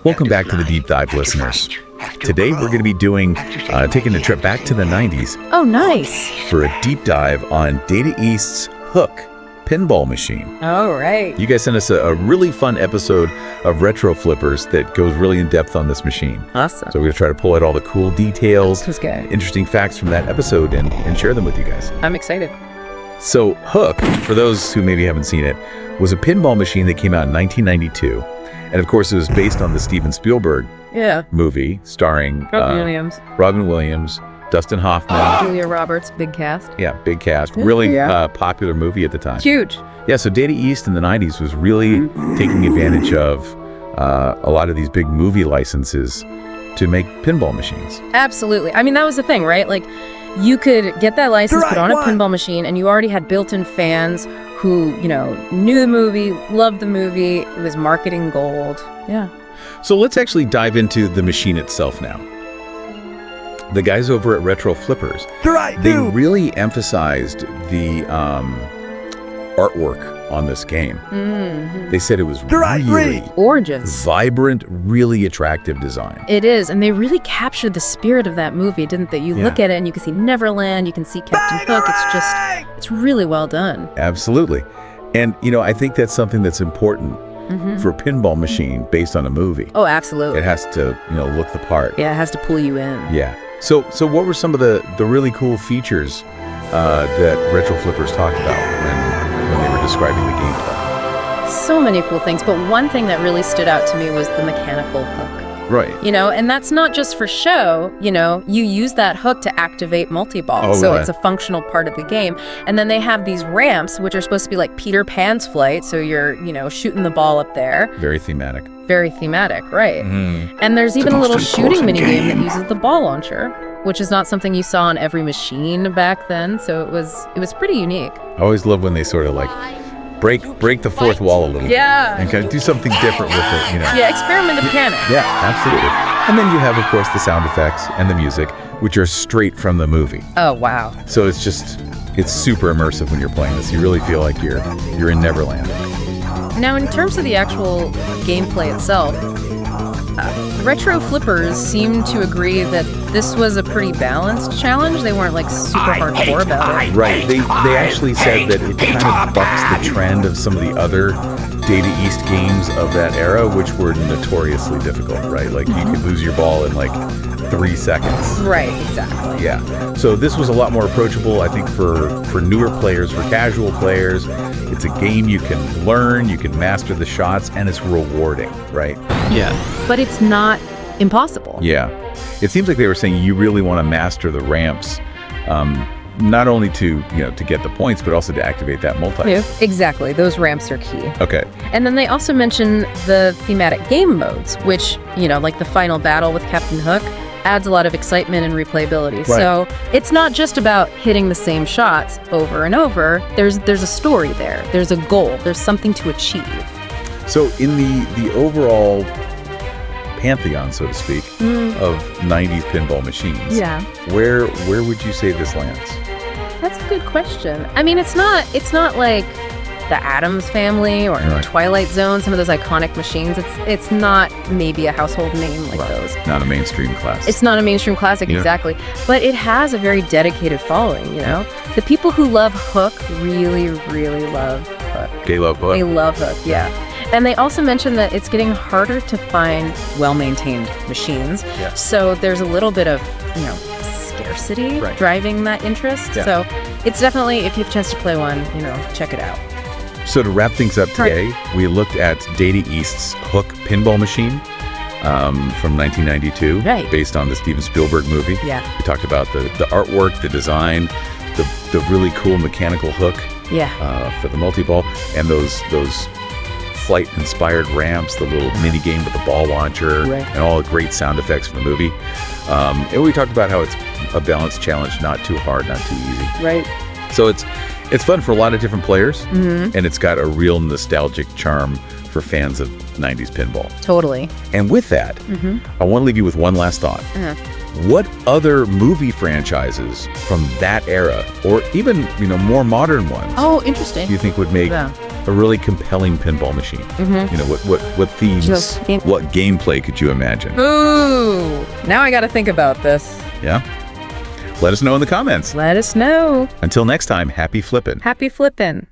Welcome back to the Deep Dive, listeners. Today we're going to be taking a trip back to the 90s. Oh, nice. For a deep dive on Data East's Hook pinball machine. All right. You guys sent us a really fun episode of Retro Flippers that goes really in depth on this machine. Awesome. So we're going to try to pull out all the cool details, This was good. interesting facts from that episode and share them with you guys. I'm excited. So Hook, for those who maybe haven't seen it, was a pinball machine that came out in 1992. And of course, it was based on the Steven Spielberg movie starring Robin Williams, Dustin Hoffman, Julia Roberts, big cast. Yeah, big cast. Really popular movie at the time. Huge. Yeah, so Data East in the 90s was really taking advantage of a lot of these big movie licenses to make pinball machines. Absolutely. I mean, that was the thing, right? Like, you could get that license, put on a pinball machine, and you already had built-in fans who, knew the movie, loved the movie. It was marketing gold. Yeah. So let's actually dive into the machine itself now. The guys over at Retro Flippers, they really emphasized the artwork on this game. They said it was really gorgeous, vibrant, really attractive design. It is, and they really captured the spirit of that movie, didn't they? You look at it and you can see Neverland, you can see Captain Hook. It's really well done. Absolutely. And, I think that's something that's important for a pinball machine based on a movie. Oh, absolutely. It has to, look the part. Yeah, it has to pull you in. Yeah. So what were some of the really cool features that Retro Flippers talked about when they were describing the gameplay? So many cool things, but one thing that really stood out to me was the mechanical hook. Right. And that's not just for show, you use that hook to activate multi-ball. So it's a functional part of the game. And then they have these ramps, which are supposed to be like Peter Pan's flight. So you're, shooting the ball up there. Very thematic. Very thematic, right. And there's even a little shooting minigame that uses the ball launcher, which is not something you saw on every machine back then. So it was pretty unique. I always love when they sort of like break the fourth wall a little bit. And kind of do something different with it, Yeah, experiment the mechanics. Yeah, absolutely. And then you have, of course, the sound effects and the music, which are straight from the movie. Oh, wow. So it's super immersive when you're playing this. You really feel like you're in Neverland. Now, in terms of the actual gameplay itself, Retro Flippers seem to agree that this was a pretty balanced challenge. They weren't super hardcore about it. Right. They actually said that it kind of bucks the trend of some of the other Data East games of that era, which were notoriously difficult, right? Like you could lose your ball in 3 seconds. Right, exactly. Yeah. So this was a lot more approachable, I think, for newer players, for casual players. It's a game you can learn, you can master the shots, and it's rewarding, right? Yeah. But it's not impossible. Yeah. It seems like they were saying you really want to master the ramps, not only to get the points, but also to activate that multi. Yeah, exactly. Those ramps are key. Okay. And then they also mention the thematic game modes, which, like the final battle with Captain Hook, adds a lot of excitement and replayability. Right. So it's not just about hitting the same shots over and over. There's a story there. There's a goal. There's something to achieve. So in the overall pantheon, so to speak, of 90s pinball machines, where would you say this lands? That's a good question. I mean, it's not like the Addams Family or Twilight Zone, some of those iconic machines. It's not maybe a household name like those. Not a mainstream classic. It's not a mainstream classic, exactly. But it has a very dedicated following, The people who love Hook really, really love Hook. They love Hook. They love Hook, yeah. And they also mentioned that it's getting harder to find well-maintained machines. Yeah. So there's a little bit of, scarcity driving that interest. Yeah. So it's definitely, if you have a chance to play one, check it out. So to wrap things up today, we looked at Data East's Hook pinball machine from 1992, based on the Steven Spielberg movie. Yeah. We talked about the artwork, the design, the really cool mechanical hook for the multi-ball, and those flight-inspired ramps, the little mini game with the ball launcher, and all the great sound effects from the movie. And we talked about how it's a balanced challenge, not too hard, not too easy. Right. So it's fun for a lot of different players, and it's got a real nostalgic charm for fans of 90s pinball. Totally. And with that, I want to leave you with one last thought. What other movie franchises from that era, or even more modern ones, oh, interesting, do you think would make a really compelling pinball machine. You know, what themes, what gameplay could you imagine? Ooh, now I got to think about this. Yeah? Let us know in the comments. Let us know. Until next time, happy flippin'. Happy flippin'.